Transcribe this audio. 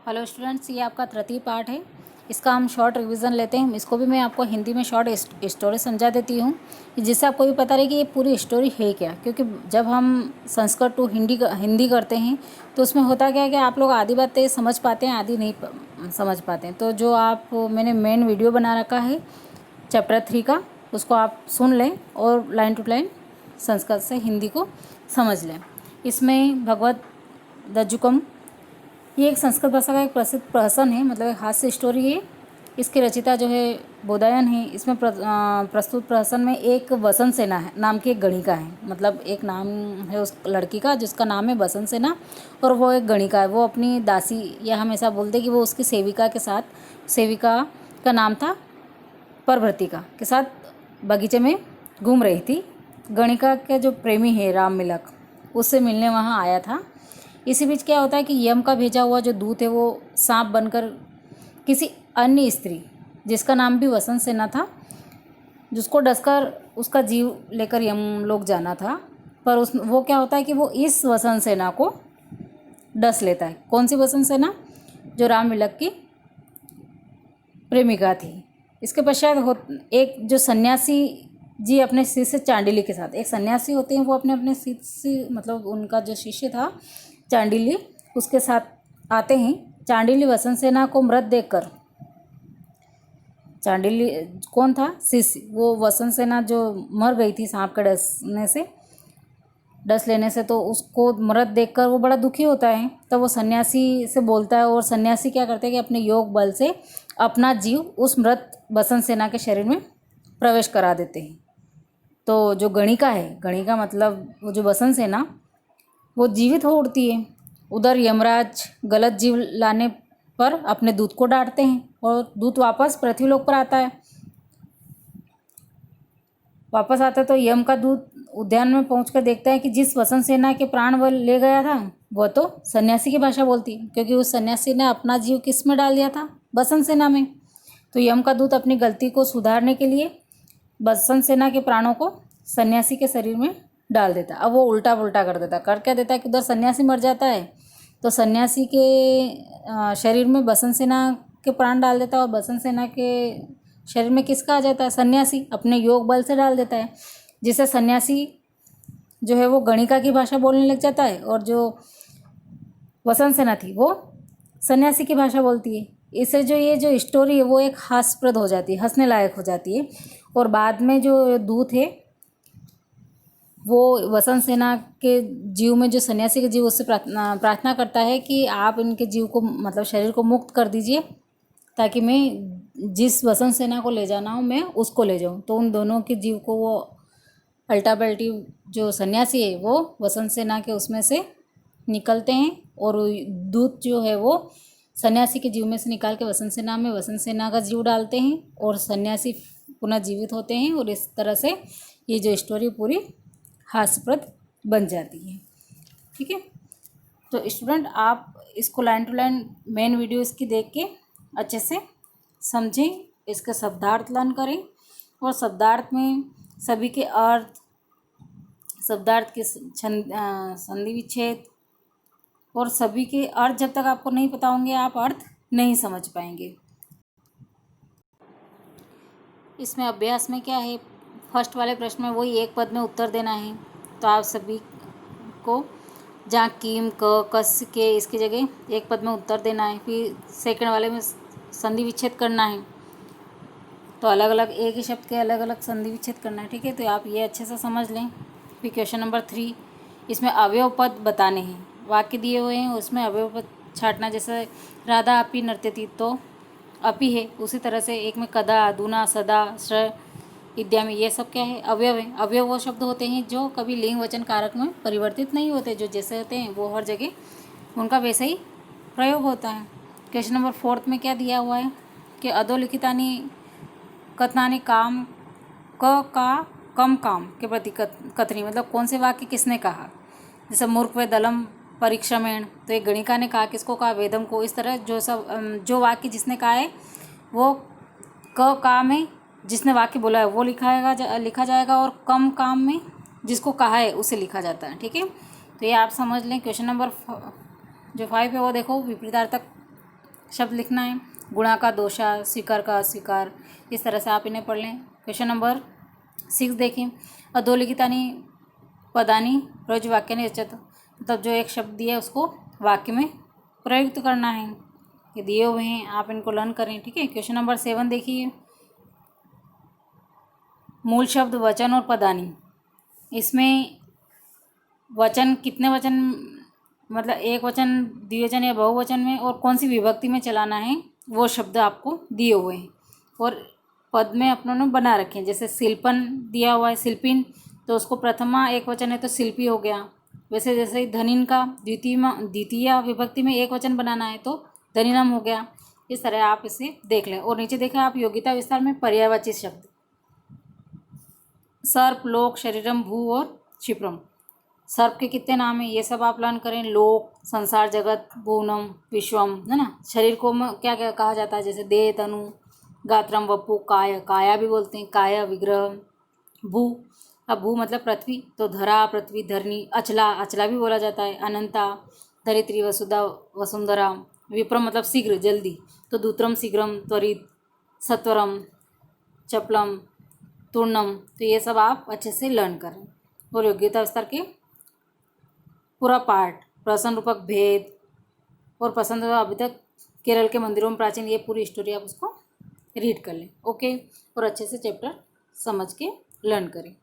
Hello students, ये आपका तृतीय पार्ट है। इसका हम शॉर्ट रिवीजन लेते हैं। इसको भी मैं आपको हिंदी में शॉर्ट स्टोरी समझा देती हूँ, जिससे आपको भी पता रहे कि ये पूरी स्टोरी है क्या। क्योंकि जब हम संस्कृत टू हिंदी करते हैं तो उसमें होता क्या है कि आप लोग आधी बातें समझ पाते हैं, आधी नहीं समझ पाते हैं। तो जो मैंने मेन वीडियो बना रखा है चैप्टर 3 का, उसको आप सुन लें और लाइन टू लाइन संस्कृत से हिंदी को समझ लें। इसमें भगवत दज्जुकम, ये एक संस्कृत भाषा का एक प्रसिद्ध प्रहसन है, मतलब एक हास्य स्टोरी है। इसके रचिता जो है बोधायन है। इसमें प्रस्तुत प्रहसन में एक वसंत सेना है नाम की एक गणिका है, मतलब एक नाम है उस लड़की का जिसका नाम है वसंत सेना, और वो एक गणिका है। वो अपनी दासी, या हम ऐसा बोलते कि वो उसकी सेविका के साथ, सेविका का नाम था परभृतिका, के साथ बगीचे में घूम रही थी। गणिका के जो प्रेमी है राम मिलक, उससे मिलने वहाँ आया था। इसी बीच क्या होता है कि यम का भेजा हुआ जो दूत है वो सांप बनकर किसी अन्य स्त्री, जिसका नाम भी वसंत सेना था, जिसको डसकर उसका जीव लेकर यम लोग जाना था। पर वो क्या होता है कि वो इस वसंत सेना को डस लेता है। कौन सी वसंत सेना? जो राम मिलक की प्रेमिका थी। इसके पश्चात एक जो सन्यासी जी अपने शिष्य चांडिली के साथ, एक सन्यासी होते हैं वो अपने अपने शिष्य, मतलब उनका जो शिष्य था चांडिली, उसके साथ आते हैं। चांडिली वसंत सेना को मृत देखकर, चांडिली कौन था? शिष्य। वो वसंत सेना जो मर गई थी सांप के डस लेने से, तो उसको मृत देखकर वो बड़ा दुखी होता है। तो वो सन्यासी से बोलता है, और सन्यासी क्या करते हैं कि अपने योग बल से अपना जीव उस मृत वसंत सेना के शरीर में प्रवेश करा देते हैं। तो जो गणिका है, गणिका मतलब वो जो वसंत सेना, वो जीवित हो उठती है। उधर यमराज गलत जीव लाने पर अपने दूत को डांटते हैं, और दूत वापस पृथ्वीलोक पर आता है। वापस आता है तो यम का दूत उद्यान में पहुंचकर देखता है कि जिस वसंत सेना के प्राण वह ले गया था वह तो सन्यासी की भाषा बोलती, क्योंकि उस सन्यासी ने अपना जीव किस में डाल दिया था? वसंत सेना में। तो यम का दूत अपनी गलती को सुधारने के लिए वसंत सेना के प्राणों को सन्यासी के शरीर में डाल देता। अब वो उल्टा पुल्टा कर देता। कर क्या देता है कि उधर सन्यासी मर जाता है तो सन्यासी के शरीर में वसंत सेना के प्राण डाल देता है, और वसंत सेना के शरीर में किसका आ जाता है? सन्यासी अपने योग बल से डाल देता है, जिससे सन्यासी जो है वो गणिका की भाषा बोलने लग जाता है, और जो वसंत सेना थी वो सन्यासी की भाषा बोलती है। इससे जो ये जो स्टोरी है वो एक हास्यप्रद हो जाती है, हंसने लायक हो जाती है। और बाद में जो दूत है वो वसंत सेना के जीव में, जो सन्यासी के जीव, उससे प्रार्थना करता है कि आप इनके जीव को, मतलब शरीर को मुक्त कर दीजिए, ताकि मैं जिस वसंत सेना को ले जाना हो मैं उसको ले जाऊं। तो उन दोनों के जीव को वो अल्टा पल्टी, जो सन्यासी है वो वसंत सेना के उसमें से निकलते हैं, और दूत जो है वो सन्यासी के जीव में से निकाल के वसंत सेना में वसंत सेना का जीव डालते हैं, और सन्यासी पुनः जीवित होते हैं। और इस तरह से ये जो स्टोरी पूरी हास्यप्रद बन जाती है। ठीक है, तो स्टूडेंट आप इसको line to line main video इसकी देख के अच्छे से समझें, इसके शब्दार्थ लर्न करें, और शब्दार्थ में सभी के अर्थ, शब्दार्थ के संधि विच्छेद, और सभी के अर्थ जब तक आपको नहीं पता होंगे आप अर्थ नहीं समझ पाएंगे। इसमें अभ्यास में क्या है, फर्स्ट वाले प्रश्न में वही एक पद में उत्तर देना है। तो आप सभी को जहाँ कीम क कस के इसकी जगह एक पद में उत्तर देना है। फिर सेकंड वाले में संधि विच्छेद करना है, तो अलग अलग एक ही शब्द के अलग अलग संधि विच्छेद करना है। ठीक है, तो आप ये अच्छे से समझ लें। फिर क्वेश्चन नंबर 3, इसमें अवयव पद बताने हैं। वाक्य दिए हुए हैं, उसमें अवयव पद छांटना। जैसे राधा अपी नृत्यति, तो अपी है। उसी तरह से एक में कदा, अधुना, सदा, श्र इत्यादि, ये सब क्या है? अवयव है। अवयव वो शब्द होते हैं जो कभी लिंग वचन कारक में परिवर्तित नहीं होते, जो जैसे होते हैं वो हर जगह उनका वैसे ही प्रयोग होता है। क्वेश्चन नंबर 4 में क्या दिया हुआ है कि अधोलिखितानि कथनानि काम का कम काम के प्रति कथनी, मतलब कौन से वाक्य किसने कहा? जैसे मूर्ख व दलम परिक्षमेण, तो एक गणिका ने कहा, किसको कहा? वेदम को। इस तरह जो वाक्य जिसने कहा है वो का में जिसने वाक्य बोला है वो लिखा जाएगा, और कम काम में जिसको कहा है उसे लिखा जाता है। ठीक है, तो ये आप समझ लें। क्वेश्चन नंबर जो 5 है वो देखो, विपरीतार्थक शब्द लिखना है, गुणा का दोषा, स्वीकार का अस्वीकार, इस तरह से आप इन्हें पढ़ लें। क्वेश्चन नंबर 6 देखिए, अधोलिखितानि पदानि प्रयोज्यवाक्यानि रचयत, मतलब जो एक शब्द दिया है उसको वाक्य में प्रयुक्त करना है। ये दिए हुए हैं, आप इनको लर्न करें, ठीक है। क्वेश्चन नंबर 7 देखिए, मूल शब्द वचन और पदानि, इसमें वचन कितने वचन, मतलब एक वचन, द्विवचन या बहुवचन में, और कौन सी विभक्ति में चलाना है वो शब्द आपको दिए हुए हैं। और पद में अपनों ने बना रखे हैं, जैसे शिल्पन दिया हुआ है, शिल्पिन, तो उसको प्रथमा एक वचन है तो शिल्पी हो गया। वैसे जैसे धनिन का द्वितीय विभक्ति में एक वचन बनाना है तो धनिनम हो गया। इस तरह आप इसे देख लें। और नीचे देखें आप योग्यता विस्तार में पर्यायवाची शब्द, सर्प, लोक, शरीरम, भू और क्षिप्रम। सर्प के कितने नाम हैं ये सब आप लर्न करें। लोक, संसार, जगत, भुवनम, विश्वम, है ना। शरीर को क्या क्या कहा जाता है, जैसे देह, तनु, गात्रम, वपु, काय, काया भी बोलते हैं, काया, विग्रह। भू, अब भू मतलब पृथ्वी, तो धरा, पृथ्वी, धरनी। अचला, अचला भी बोला जाता है। अनंता, धरित्री, वसुधा, वसुंधरा। विप्रम मतलब शीघ्र, जल्दी, तो दूत्रम, शीघ्रम, त्वरित, सत्वरम, चपलम, तूर्णम। तो ये सब आप अच्छे से लर्न करें। और योग्यता विस्तार के पूरा पार्ट, प्रश्न रूपक भेद और पसंद हुआ अभी तक केरल के मंदिरों में प्राचीन, ये पूरी स्टोरी आप उसको रीड कर लें, ओके। और अच्छे से चैप्टर समझ के लर्न करें।